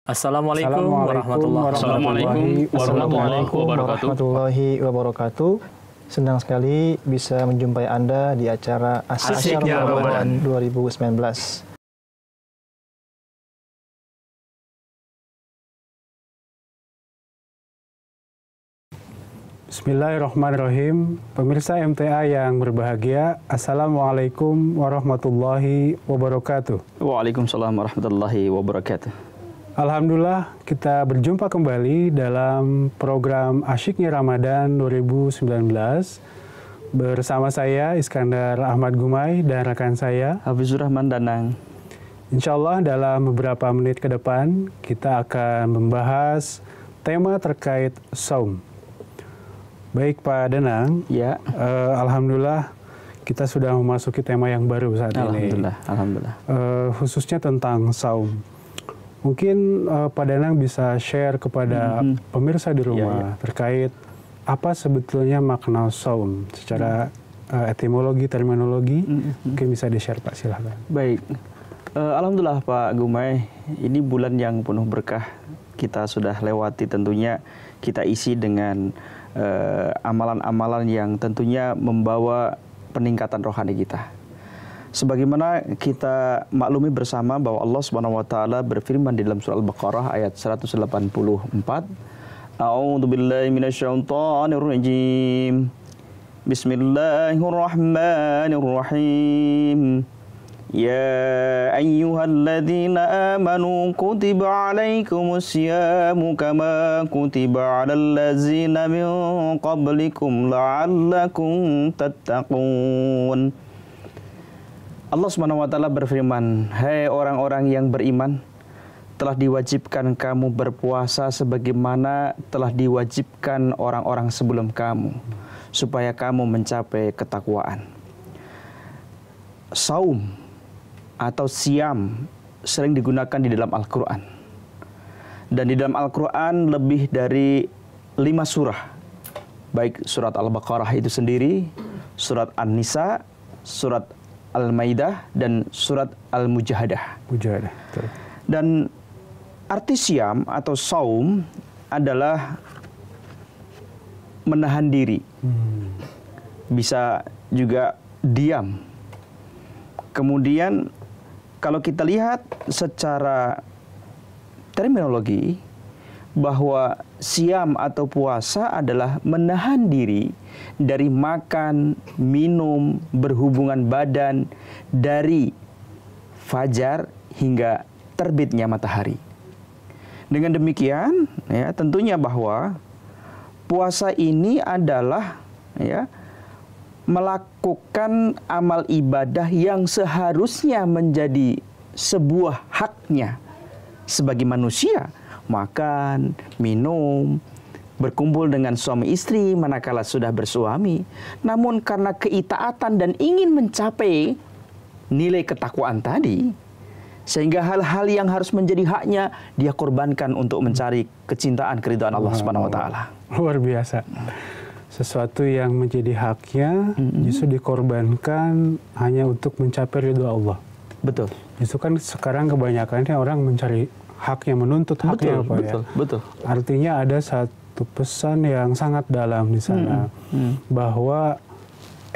Assalamualaikum warahmatullahi wabarakatuh. Senang sekali bisa menjumpai Anda di acara Asyiknya Ramadan 2019. Bismillahirrahmanirrahim. Pemirsa MTA yang berbahagia, Assalamualaikum warahmatullahi wabarakatuh. Waalaikumsalam warahmatullahi wabarakatuh. Alhamdulillah kita berjumpa kembali dalam program Asyiknya Ramadan 2019 bersama saya Iskandar Ahmad Gumai dan rekan saya Hafizur Rahman Danang. Insya Allah dalam beberapa menit ke depan kita akan membahas tema terkait saum. Baik Pak Danang, Ya. Alhamdulillah kita sudah memasuki tema yang baru saat ini. Alhamdulillah. Khususnya tentang saum. Mungkin Pak Danang bisa share kepada pemirsa di rumah terkait apa sebetulnya makna saum secara etimologi, terminologi. Mungkin bisa di-share Pak, silahkan. Baik. Alhamdulillah Pak Gumai, ini bulan yang penuh berkah. Kita sudah lewati, tentunya kita isi dengan amalan-amalan yang tentunya membawa peningkatan rohani kita. Sebagaimana kita maklumi bersama bahwa Allah Subhanahu wa taala berfirman di dalam surah Al-Baqarah ayat 184, A'udzu billahi minasyaitonir rajim. Bismillahirrahmanirrahim. Ya ayyuhalladzina amanu kutiba alaikumus syamu kama kutiba alal ladzina min qablikum la'allakum tattaqun. Allah Subhanahu wa taala berfirman, "Hai orang-orang yang beriman, telah diwajibkan kamu berpuasa sebagaimana telah diwajibkan orang-orang sebelum kamu, supaya kamu mencapai ketakwaan." Saum atau siam sering digunakan di dalam Al-Qur'an. Dan di dalam Al-Qur'an lebih dari 5 surah. Baik surat Al-Baqarah itu sendiri, surat An-Nisa, surat Al-Maidah, dan surat Al-Mujahadah. Dan arti siam atau saum adalah menahan diri. Bisa juga diam. Kemudian kalau kita lihat secara terminologi, bahwa siam atau puasa adalah menahan diri dari makan, minum, berhubungan badan dari fajar hingga terbitnya matahari. Dengan demikian, ya, tentunya bahwa puasa ini adalah melakukan amal ibadah yang seharusnya menjadi sebuah haknya sebagai manusia. Makan, minum, berkumpul dengan suami istri manakala sudah bersuami. Namun karena keitaatan dan ingin mencapai nilai ketakwaan tadi, sehingga hal-hal yang harus menjadi haknya dia korbankan untuk mencari kecintaan keridhaan Allah Subhanahu wa taala. Luar biasa. Sesuatu yang menjadi haknya justru dikorbankan hanya untuk mencapai ridho Allah. Betul. Justru kan sekarang kebanyakan orang mencari haknya, menuntut haknya, betul. Artinya ada satu pesan yang sangat dalam di sana, bahwa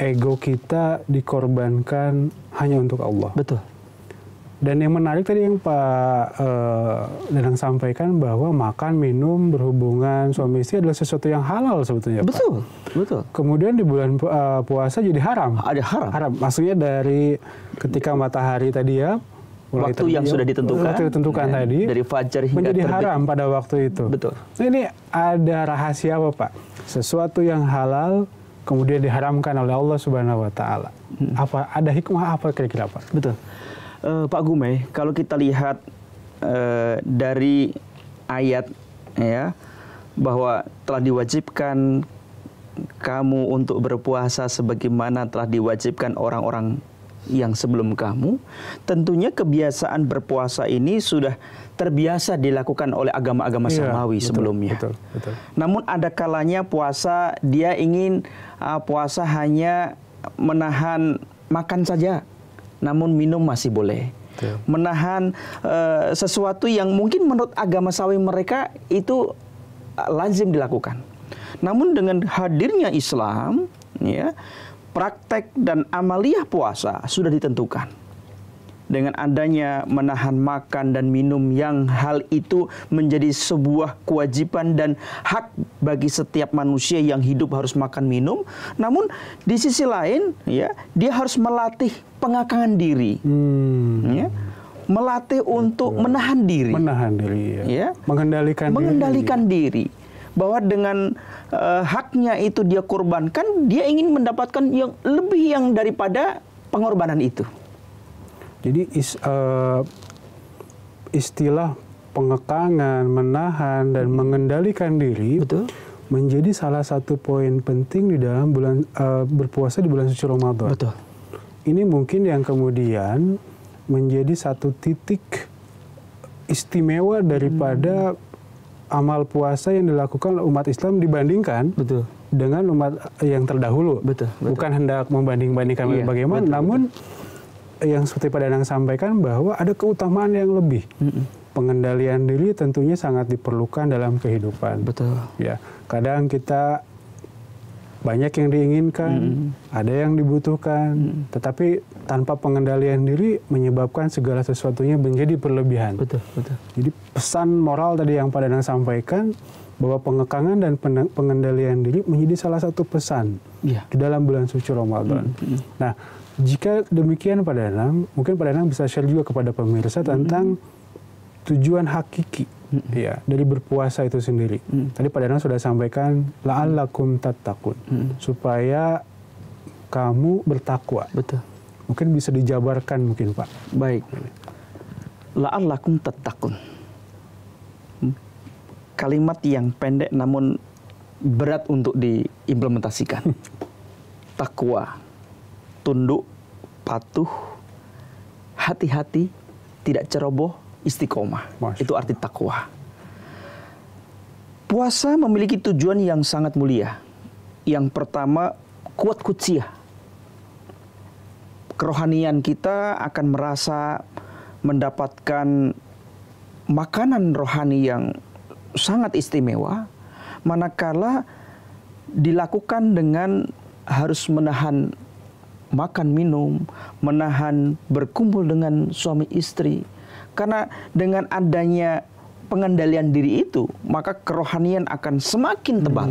ego kita dikorbankan hanya untuk Allah. Betul. Dan yang menarik tadi yang Pak Danang sampaikan bahwa makan, minum, berhubungan suami istri adalah sesuatu yang halal sebetulnya, Pak. Betul. Kemudian di bulan puasa jadi haram. Ada haram. Haram. Maksudnya dari ketika matahari tadi waktu yang sudah ditentukan, tadi dari fajar hingga menjadi terbit. haram pada waktu itu. Betul. Nah, ini ada rahasia apa, Pak? Sesuatu yang halal kemudian diharamkan oleh Allah Subhanahu wa taala. Apa ada hikmah apa kira-kira, Pak? Betul. Pak Gumai, kalau kita lihat dari ayat bahwa telah diwajibkan kamu untuk berpuasa sebagaimana telah diwajibkan orang-orang yang sebelum kamu, tentunya kebiasaan berpuasa ini sudah terbiasa dilakukan oleh agama-agama samawi sebelumnya. Betul. Namun ada kalanya puasa dia ingin puasa hanya menahan makan saja, namun minum masih boleh. Betul. Menahan sesuatu yang mungkin menurut agama sawi mereka itu lazim dilakukan. Namun dengan hadirnya Islam, ya, praktek dan amaliyah puasa sudah ditentukan. Dengan adanya menahan makan dan minum yang hal itu menjadi sebuah kewajiban dan hak bagi setiap manusia yang hidup harus makan minum. Namun di sisi lain, ya, dia harus melatih pengakangan diri, ya, melatih untuk menahan diri, ya. Mengendalikan diri. Bahwa dengan haknya itu dia korbankan, dia ingin mendapatkan yang lebih yang daripada pengorbanan itu. Jadi istilah pengekangan, menahan, dan mengendalikan diri, betul, menjadi salah satu poin penting di dalam bulan berpuasa di bulan suci Ramadan. Betul. Ini mungkin yang kemudian menjadi satu titik istimewa daripada amal puasa yang dilakukan umat Islam dibandingkan, betul, dengan umat yang terdahulu. Betul. Bukan hendak membanding-bandingkan bagaimana, betul, namun yang seperti Pak Danang sampaikan bahwa ada keutamaan yang lebih. Pengendalian diri tentunya sangat diperlukan dalam kehidupan. Betul. Ya, kadang kita banyak yang diinginkan, ada yang dibutuhkan, tetapi tanpa pengendalian diri menyebabkan segala sesuatunya menjadi berlebihan. Betul, betul. Jadi pesan moral tadi yang Pak Danang sampaikan bahwa pengekangan dan pengendalian diri menjadi salah satu pesan di dalam bulan suci Ramadan. Nah, jika demikian Pak Danang, mungkin Pak Danang bisa share juga kepada pemirsa tentang tujuan hakiki ya dari berpuasa itu sendiri. Tadi Pak Danang sudah sampaikan la'allakum tattaqun, supaya kamu bertakwa. Betul. Mungkin bisa dijabarkan mungkin Pak. Baik. La'allakum tattaqun. Kalimat yang pendek namun berat untuk diimplementasikan. Takwa, tunduk, patuh, hati-hati, tidak ceroboh, istiqomah. Itu arti takwa. Puasa memiliki tujuan yang sangat mulia. Yang pertama, kuat kutsiyah. Kerohanian kita akan merasa mendapatkan makanan rohani yang sangat istimewa, manakala dilakukan dengan harus menahan makan minum, menahan berkumpul dengan suami istri. Karena dengan adanya pengendalian diri itu, maka kerohanian akan semakin tebal,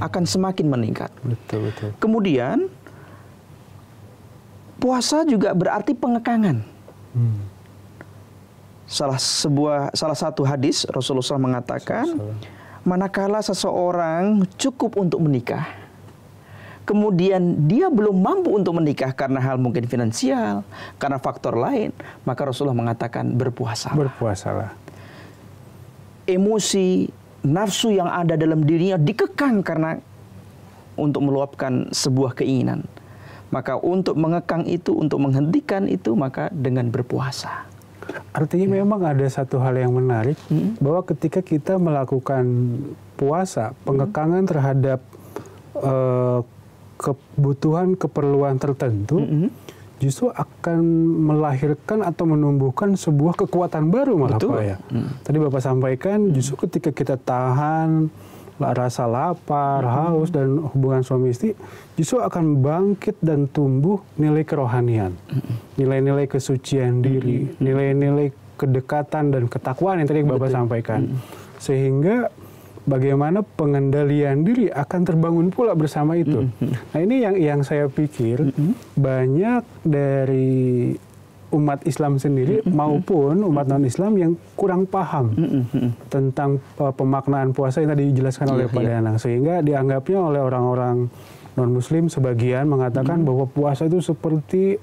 akan semakin meningkat. Betul, betul. Kemudian puasa juga berarti pengekangan. Salah satu hadis Rasulullah SAW mengatakan, manakala seseorang cukup untuk menikah, kemudian dia belum mampu untuk menikah karena hal mungkin finansial, karena faktor lain, maka Rasulullah mengatakan berpuasalah. Berpuasalah. Emosi, nafsu yang ada dalam dirinya dikekang karena untuk meluapkan sebuah keinginan. Maka untuk mengekang itu, untuk menghentikan itu, maka dengan berpuasa. Artinya memang ada satu hal yang menarik, bahwa ketika kita melakukan puasa, pengekangan terhadap kebutuhan, keperluan tertentu, justru akan melahirkan atau menumbuhkan sebuah kekuatan baru malah Pak ya. Tadi Bapak sampaikan, justru ketika kita tahan rasa lapar, haus, dan hubungan suami istri, justru akan bangkit dan tumbuh nilai kerohanian, nilai-nilai kesucian diri, nilai-nilai kedekatan dan ketakwaan yang tadi Bapak sampaikan. Sehingga bagaimana pengendalian diri akan terbangun pula bersama itu. Nah ini yang saya pikir banyak dari umat Islam sendiri maupun umat non-Islam yang kurang paham tentang pemaknaan puasa yang tadi dijelaskan oleh Pak Danang, sehingga dianggapnya oleh orang-orang non-Muslim sebagian mengatakan bahwa puasa itu seperti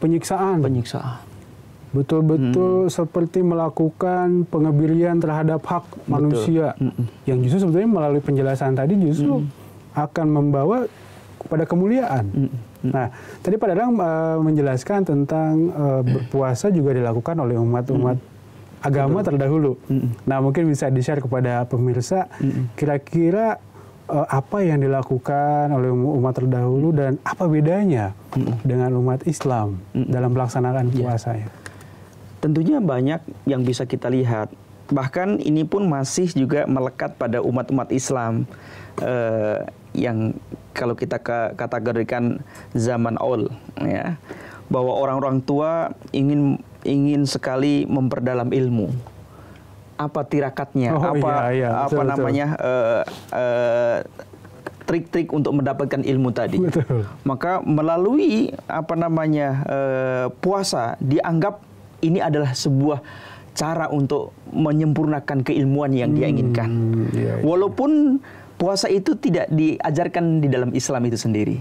penyiksaan. Betul-betul seperti melakukan pengebirian terhadap hak manusia, yang justru sebetulnya melalui penjelasan tadi justru akan membawa kepada kemuliaan. Nah, tadi Pak Danang menjelaskan tentang berpuasa juga dilakukan oleh umat-umat agama terdahulu. Nah, mungkin bisa di-share kepada pemirsa kira-kira apa yang dilakukan oleh umat terdahulu dan apa bedanya dengan umat Islam dalam pelaksanaan puasanya. Tentunya banyak yang bisa kita lihat. Bahkan ini pun masih juga melekat pada umat-umat Islam yang kalau kita kategorikan zaman old, ya, bahwa orang-orang tua ingin sekali memperdalam ilmu. Apa tirakatnya? Betul, namanya? Trik-trik untuk mendapatkan ilmu tadi. Betul. Maka melalui puasa dianggap ini adalah sebuah cara untuk menyempurnakan keilmuan yang dia inginkan. Walaupun puasa itu tidak diajarkan di dalam Islam itu sendiri.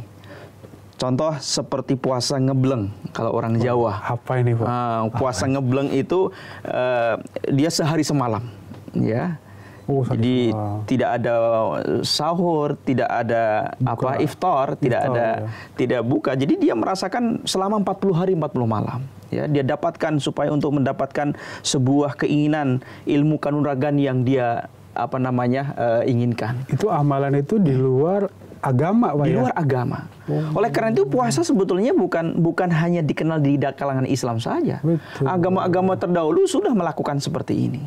Contoh seperti puasa ngebleng kalau orang Jawa. Apa ini, Pak? Puasa ngebleng itu dia sehari semalam, ya. Jadi tidak ada sahur, tidak ada iftar, tidak buka. Jadi dia merasakan selama 40 hari 40 malam. Ya, dia dapatkan supaya untuk mendapatkan sebuah keinginan ilmu kanuragan yang dia inginkan. Itu amalan itu di luar agama, Pak, di luar agama. Oleh karena itu puasa sebetulnya bukan hanya dikenal di kalangan Islam saja. Agama-agama terdahulu sudah melakukan seperti ini.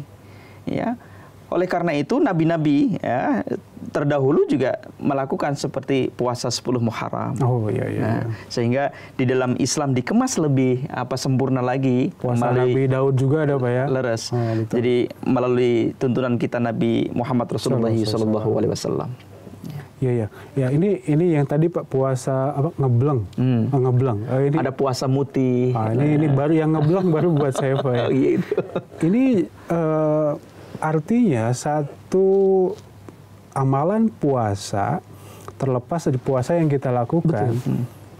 Ya. Oleh karena itu nabi-nabi, ya, terdahulu juga melakukan seperti puasa 10 Muharram. Sehingga di dalam Islam dikemas lebih sempurna lagi. Puasa Nabi Daud juga ada, Pak, ya? Leres. Jadi melalui tuntunan kita Nabi Muhammad Rasulullah SAW. Iya. Ya, ini yang tadi, Pak, puasa ngebleng. Ngebleng. Ini ada puasa muti. Ini baru yang ngebleng baru buat saya, Pak, ya. Ini artinya satu amalan puasa, terlepas dari puasa yang kita lakukan,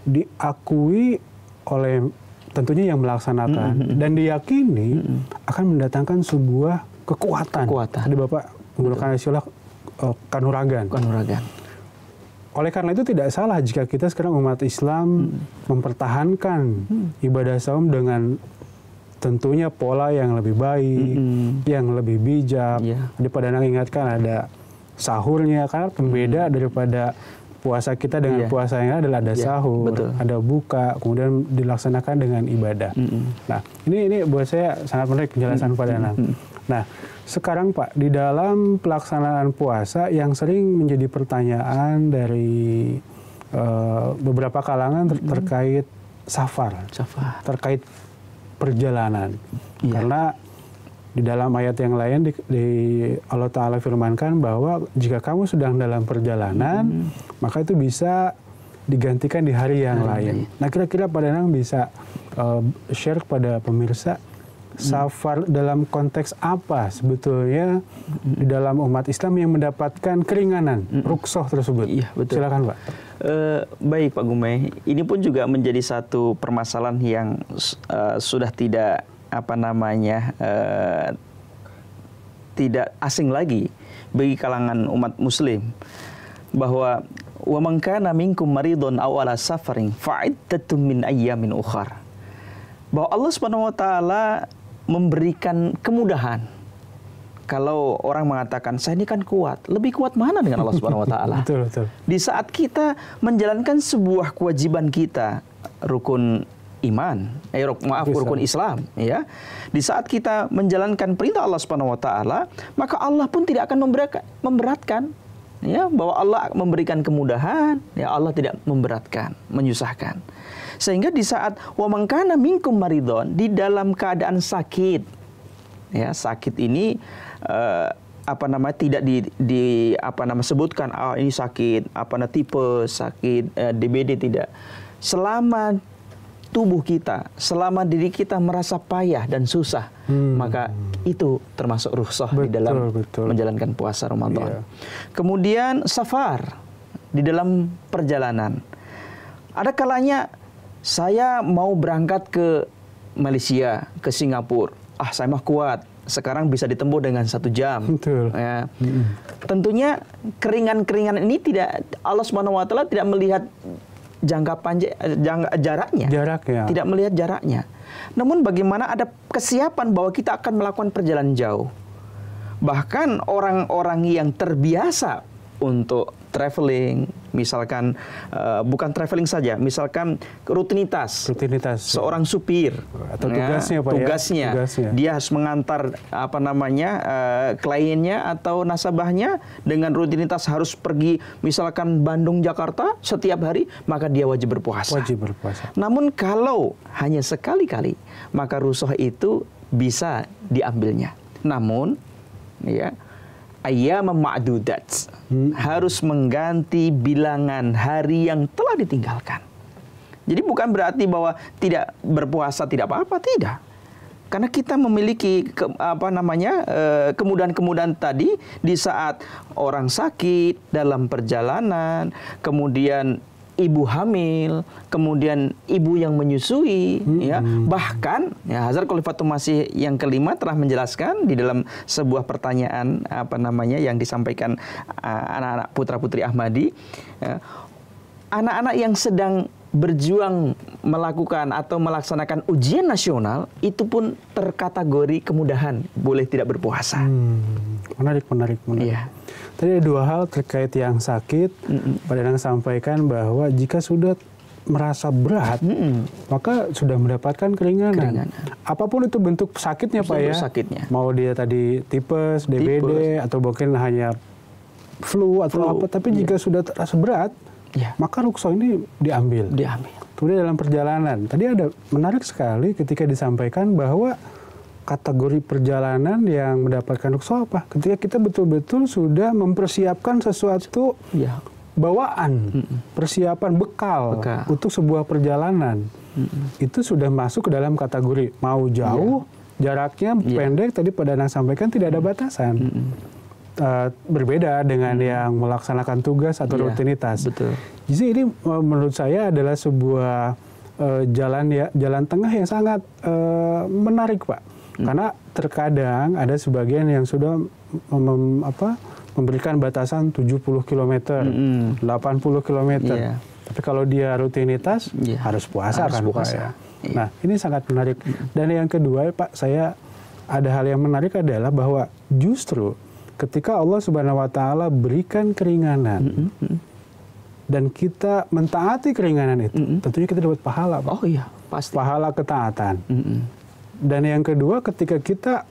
diakui oleh tentunya yang melaksanakan dan diyakini akan mendatangkan sebuah kekuatan. Tadi Bapak menggunakan istilah kanuragan. Oleh karena itu tidak salah jika kita sekarang umat Islam mempertahankan ibadah saum dengan tentunya pola yang lebih baik, yang lebih bijak. Jadi pada ingatkan ada sahurnya, karena pembeda daripada puasa kita dengan puasa yang adalah ada sahur, ada buka, kemudian dilaksanakan dengan ibadah. Nah, ini buat saya sangat menarik penjelasan Pak Danang. Nah, sekarang Pak, di dalam pelaksanaan puasa yang sering menjadi pertanyaan dari beberapa kalangan terkait safar, terkait perjalanan. Karena di dalam ayat yang lain di Allah Ta'ala firmankan bahwa jika kamu sedang dalam perjalanan, maka itu bisa digantikan di hari yang lain. Nah, kira-kira Pak Danang bisa share kepada pemirsa safar dalam konteks apa sebetulnya di dalam umat Islam yang mendapatkan keringanan rukhsah tersebut? Silakan, Pak. Baik, Pak Gumai. Ini pun juga menjadi satu permasalahan yang sudah tidak tidak asing lagi bagi kalangan umat Muslim, bahwa wa man kana minkum maridun aw ala safarin fa'iddatun min ayyamin ukhar. Bahwa Allah Subhanahu wa taala memberikan kemudahan. Kalau orang mengatakan, saya ini kan kuat. Lebih kuat mana dengan Allah Subhanahu wa taala? Betul. Di saat kita menjalankan sebuah kewajiban kita, rukun iman, rukun Islam, ya. Di saat kita menjalankan perintah Allah Subhanahu wa taala, maka Allah pun tidak akan memberatkan, ya, bahwa Allah memberikan kemudahan, ya, Allah tidak memberatkan, menyusahkan. Sehingga di saat wa man kana minkum maridun, di dalam keadaan sakit, ya, sakit ini tidak sebutkan ini sakit tipe sakit DBD, tidak. Selama tubuh kita, selama diri kita merasa payah dan susah, maka itu termasuk rukhsah di dalam menjalankan puasa Ramadan. Kemudian safar, di dalam perjalanan. Ada kalanya saya mau berangkat ke Malaysia, ke Singapura. Saya mah kuat. Sekarang bisa ditempuh dengan 1 jam. Ya. Tentunya keringan-keringan ini tidak, Allah Subhanahu wa taala tidak melihat jaraknya. Tidak melihat jaraknya. Namun bagaimana ada kesiapan bahwa kita akan melakukan perjalanan jauh. Bahkan orang-orang yang terbiasa untuk traveling, misalkan bukan traveling saja, misalkan rutinitas seorang supir atau tugasnya, Pak, tugasnya. Dia harus mengantar kliennya atau nasabahnya dengan rutinitas harus pergi misalkan Bandung Jakarta setiap hari, maka dia wajib berpuasa. Namun kalau hanya sekali-kali, maka rukhsah itu bisa diambilnya. Namun ya, ayyam ma'dudat, harus mengganti bilangan hari yang telah ditinggalkan. Jadi bukan berarti bahwa tidak berpuasa tidak apa-apa, tidak. Karena kita memiliki kemudahan-kemudahan tadi di saat orang sakit, dalam perjalanan, kemudian ibu hamil, kemudian ibu yang menyusui, ya. Bahkan ya, Hazrat Khalifatul Masih yang kelima telah menjelaskan di dalam sebuah pertanyaan yang disampaikan anak-anak putra-putri Ahmadi, ya, anak-anak yang sedang berjuang melakukan atau melaksanakan ujian nasional itu pun terkategori kemudahan, boleh tidak berpuasa. Menarik. Iya. Tadi ada dua hal terkait yang sakit. Pak Danang sampaikan bahwa jika sudah merasa berat, maka sudah mendapatkan keringanan. Apapun itu bentuk sakitnya, Pak, ya. Mau dia tadi tipes, DBD, atau mungkin hanya flu atau apa. Tapi jika sudah terasa berat, maka rukhsah ini diambil. Kemudian dalam perjalanan, tadi ada menarik sekali ketika disampaikan bahwa kategori perjalanan yang mendapatkan rukhsah apa? Ketika kita betul-betul sudah mempersiapkan sesuatu bawaan, persiapan bekal untuk sebuah perjalanan. Itu sudah masuk ke dalam kategori mau jauh, jaraknya pendek, tadi Pak Danang sampaikan tidak ada batasan. Berbeda dengan yang melaksanakan tugas atau rutinitas. Jadi ini menurut saya adalah sebuah jalan tengah yang sangat menarik, Pak. Karena terkadang ada sebagian yang sudah memberikan batasan 70 km, 80 km. Tapi kalau dia rutinitas, harus puasa kan, Pak, ya? Nah, ini sangat menarik. Dan yang kedua, Pak, saya ada hal yang menarik adalah bahwa justru ketika Allah Subhanahu wa Ta'ala berikan keringanan dan kita mentaati keringanan itu, tentunya kita dapat pahala, Pak. Oh iya, pasti. Pahala ketaatan. Dan yang kedua, ketika kita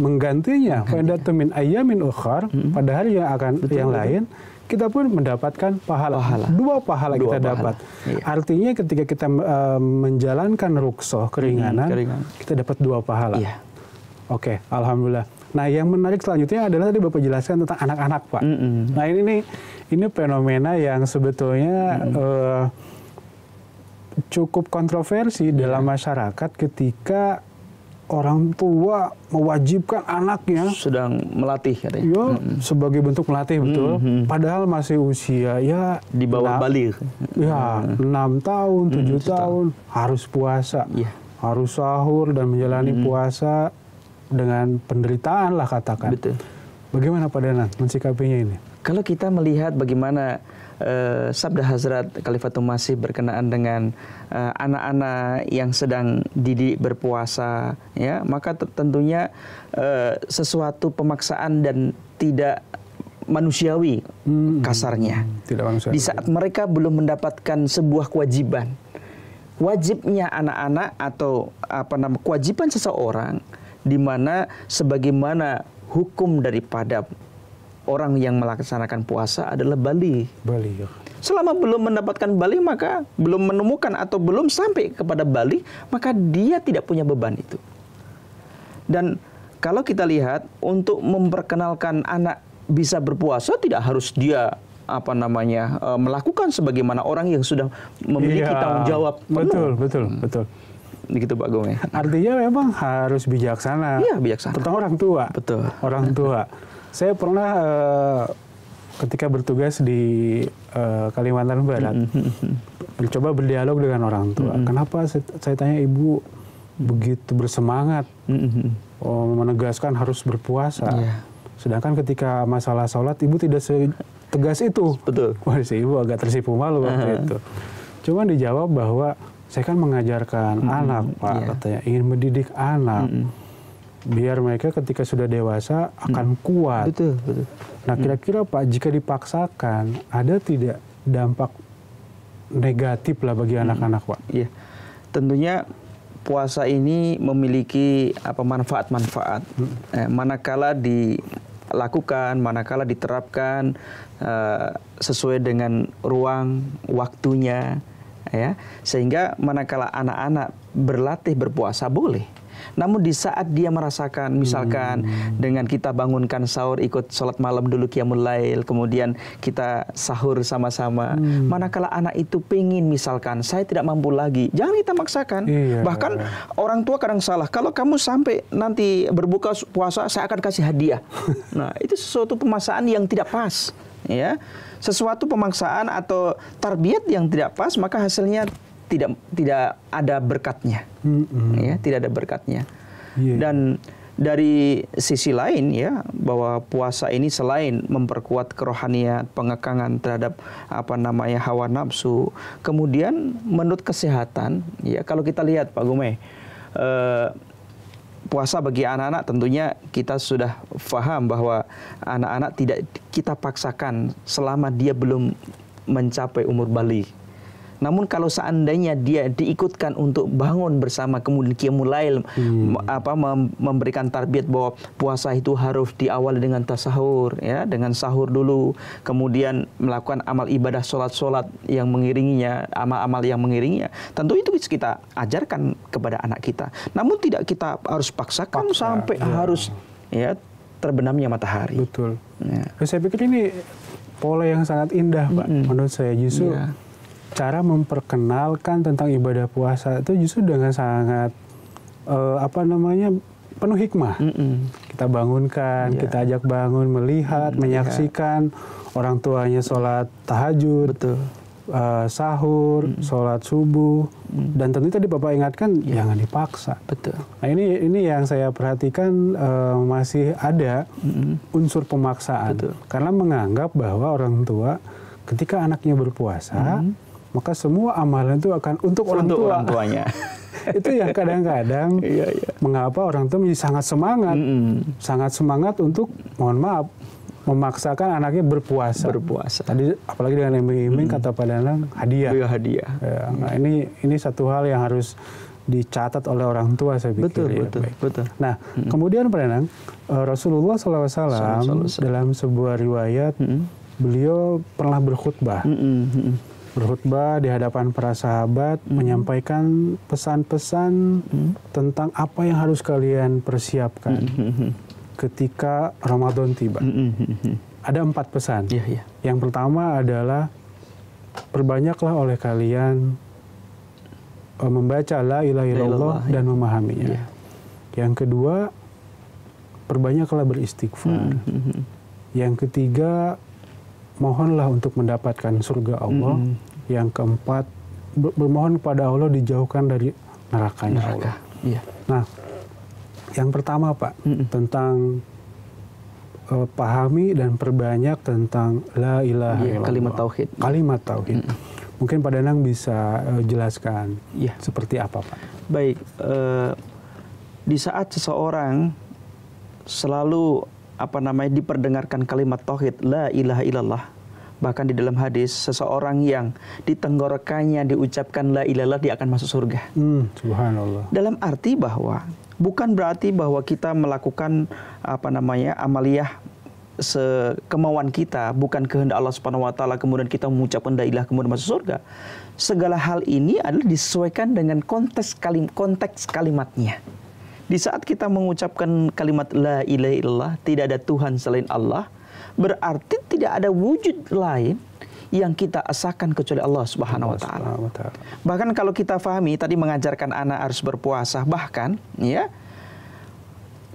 menggantinya pada min ayyamin ukhar, pada hari yang lain, kita pun mendapatkan pahala. Dua pahala kita dapat. Artinya ketika kita menjalankan rukhsah keringanan, kita dapat dua pahala. Oke, alhamdulillah. Nah, yang menarik selanjutnya adalah tadi Bapak jelaskan tentang anak-anak, Pak. Nah, ini fenomena yang sebetulnya cukup kontroversi dalam masyarakat ketika orang tua mewajibkan anaknya sedang melatih katanya. Sebagai bentuk melatih, betul. Padahal masih usia di bawah baligh. 6 tahun, 7 tahun harus puasa. Harus sahur dan menjalani puasa dengan penderitaan lah katakan. Betul. Bagaimana Pak Danang mensikapinya ini? Kalau kita melihat bagaimana sabda Hazrat Khalifatul Masih berkenaan dengan anak-anak yang sedang didik berpuasa, ya, maka tentunya sesuatu pemaksaan dan tidak manusiawi kasarnya. Tidak manusiawi. Di saat mereka belum mendapatkan sebuah kewajiban, wajibnya anak-anak atau kewajiban seseorang, di mana sebagaimana hukum daripada orang yang melaksanakan puasa adalah baligh. Selama belum mendapatkan baligh, maka belum menemukan atau belum sampai kepada baligh, maka dia tidak punya beban itu. Dan kalau kita lihat untuk memperkenalkan anak bisa berpuasa, tidak harus dia melakukan sebagaimana orang yang sudah memiliki tanggung jawab penuh. Betul. Begitu Pak Gome. Artinya memang harus bijaksana. Iya, bijaksana. Terutama orang tua. Betul. Orang tua. Saya pernah ketika bertugas di Kalimantan Barat, mencoba berdialog dengan orang tua. Kenapa saya tanya ibu begitu bersemangat menegaskan harus berpuasa. Sedangkan ketika masalah sholat, ibu tidak setegas itu. Betul. Wah, si ibu agak tersipu malu waktu itu. Cuma dijawab bahwa saya kan mengajarkan anak, Pak, katanya ingin mendidik anak. biar mereka ketika sudah dewasa akan kuat. Betul, betul. Nah, kira-kira Pak, jika dipaksakan, ada tidak dampak negatif lah bagi anak-anak, Pak? Iya, tentunya puasa ini memiliki manfaat-manfaat. Manakala dilakukan, manakala diterapkan sesuai dengan ruang waktunya, ya, sehingga manakala anak-anak berlatih berpuasa boleh. Namun di saat dia merasakan, misalkan dengan kita bangunkan sahur, ikut sholat malam dulu qiyamul lail, kemudian kita sahur sama-sama. Manakala anak itu pengen, misalkan saya tidak mampu lagi, jangan kita maksakan. Bahkan orang tua kadang salah, kalau kamu sampai nanti berbuka puasa, saya akan kasih hadiah. Nah, itu sesuatu pemaksaan yang tidak pas. Ya, sesuatu pemaksaan atau tarbiyat yang tidak pas, maka hasilnya tidak ada berkatnya, ya, tidak ada berkatnya. Dan dari sisi lain, ya, bahwa puasa ini selain memperkuat kerohanian, pengekangan terhadap hawa nafsu, kemudian menurut kesehatan, ya, kalau kita lihat Pak Gumay, puasa bagi anak-anak tentunya kita sudah paham bahwa anak-anak tidak kita paksakan selama dia belum mencapai umur baligh. Namun kalau seandainya dia diikutkan untuk bangun bersama, kemudian qiyamul lail, memberikan tarbiyat bahwa puasa itu harus diawali dengan tasahur, ya, dengan sahur dulu, kemudian melakukan amal ibadah sholat-sholat yang mengiringinya, amal-amal yang mengiringinya, tentu itu kita ajarkan kepada anak kita. Namun tidak kita harus paksakan sampai harus, ya, terbenamnya matahari. Betul. Ya. Saya pikir ini pola yang sangat indah, Pak. Menurut saya justru cara memperkenalkan tentang ibadah puasa itu justru dengan sangat penuh hikmah. Kita bangunkan, kita ajak bangun, melihat, menyaksikan orang tuanya sholat tahajud, sahur, sholat subuh, dan tentu tadi Bapak ingatkan jangan dipaksa. Betul. Nah, ini yang saya perhatikan masih ada unsur pemaksaan. Betul. Karena menganggap bahwa orang tua ketika anaknya berpuasa, maka semua amalan itu akan untuk orang tuanya. Itu yang kadang-kadang mengapa orang tua menjadi sangat semangat, sangat semangat untuk, mohon maaf, memaksakan anaknya berpuasa. Tadi apalagi dengan iming-iming kata Pak Danang, hadiah. Hadiah. Ya, nah, ini satu hal yang harus dicatat oleh orang tua, saya pikir. Betul. Nah, kemudian Pak Danang, Rasulullah SAW dalam sebuah riwayat, beliau pernah berkhutbah. Berkhutbah di hadapan para sahabat, menyampaikan pesan-pesan tentang apa yang harus kalian persiapkan ketika Ramadan tiba. Ada 4 pesan. Yang pertama adalah perbanyaklah oleh kalian membaca la ilaha illallah dan memahaminya. Yang kedua, perbanyaklah beristighfar. Yang ketiga, mohonlah untuk mendapatkan surga Allah. Yang keempat, bermohon kepada Allah dijauhkan dari nerakanya Allah. Nah, yang pertama Pak, tentang pahami dan perbanyak tentang la ilaha illallah. Kalimat tauhid. Mungkin Pak Danang bisa jelaskan seperti apa, Pak? Baik, di saat seseorang selalu diperdengarkan kalimat tauhid la ilaha illallah, bahkan di dalam hadis seseorang yang di tenggorokannya diucapkan la ilaha illallah dia akan masuk surga. Subhanallah. Dalam arti bahwa bukan berarti bahwa kita melakukan amaliyah sekemauan kita, bukan kehendak Allah Subhanahu wa taala, kemudian kita mengucapkan la ilaha kemudian masuk surga. Segala hal ini adalah disesuaikan dengan konteks kalimatnya. Di saat kita mengucapkan kalimat la ilaha illallah, tidak ada Tuhan selain Allah, berarti tidak ada wujud lain yang kita esakan kecuali Allah Subhanahu wa taala. Bahkan kalau kita fahami tadi mengajarkan anak harus berpuasa, bahkan ya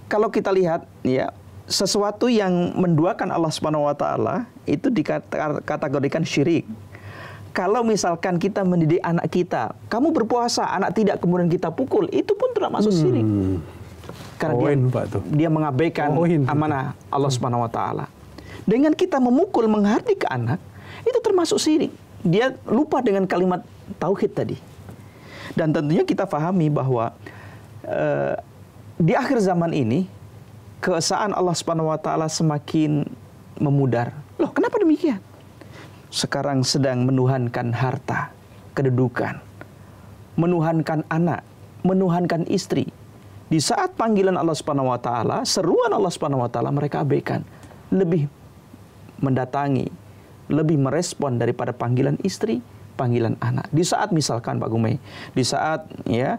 kalau kita lihat ya sesuatu yang menduakan Allah Subhanahu wa taala itu dikategorikan syirik. Kalau misalkan kita mendidik anak kita, kamu berpuasa, anak tidak, kemudian kita pukul, itu pun termasuk syirik. Karena dia mengabaikan amanah Allah Subhanahu wa taala. Dengan kita memukul, menghardik ke anak, itu termasuk syirik. Dia lupa dengan kalimat tauhid tadi. Dan tentunya kita pahami bahwa di akhir zaman ini keesaan Allah Subhanahu wa taala semakin memudar. Loh, kenapa demikian? Sekarang sedang menuhankan harta, kedudukan, menuhankan anak, menuhankan istri. Di saat panggilan Allah Subhanahu wa taala, seruan Allah Subhanahu wa taala, mereka abaikan. Lebih mendatangi, lebih merespon daripada panggilan istri, panggilan anak. Di saat misalkan Pak Gumai, di saat ya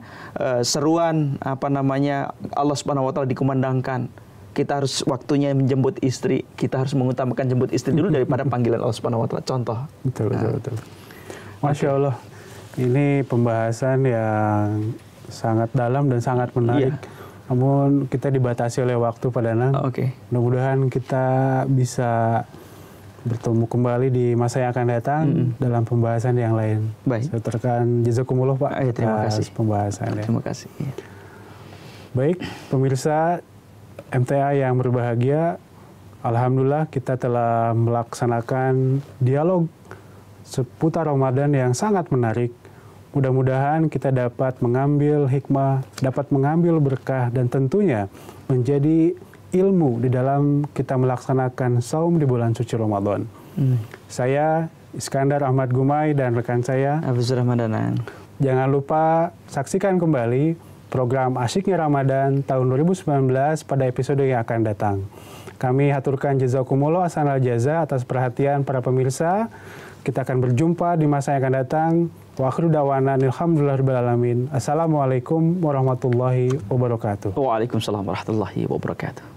seruan Allah Subhanahu wa taala dikumandangkan, kita harus waktunya menjemput istri, kita harus mengutamakan jemput istri dulu daripada panggilan Allah Subhanahu wa taala. Contoh. Betul. Masya Allah. Ini pembahasan yang sangat dalam dan sangat menarik. Namun kita dibatasi oleh waktu Pak Danang. Mudah-mudahan kita bisa bertemu kembali di masa yang akan datang dalam pembahasan yang lain. Baik. Saya terkan jazakumullah Pak. Terima kasih. Pembahasannya. Terima kasih. Baik, pemirsa MTA yang berbahagia, alhamdulillah kita telah melaksanakan dialog seputar Ramadan yang sangat menarik. Mudah-mudahan kita dapat mengambil hikmah, dapat mengambil berkah, dan tentunya menjadi ilmu di dalam kita melaksanakan saum di bulan suci Ramadan. Saya Iskandar Ahmad Gumai dan rekan saya Hafizur Rahman Danang. Jangan lupa saksikan kembali program Asyiknya Ramadan tahun 2019 pada episode yang akan datang. Kami haturkan jazakumullah ahsanal jaza atas perhatian para pemirsa. Kita akan berjumpa di masa yang akan datang. Wa akhiru da'wana alhamdulillahirabbil alamin. Assalamualaikum warahmatullahi wabarakatuh. Waalaikumsalam warahmatullahi wabarakatuh.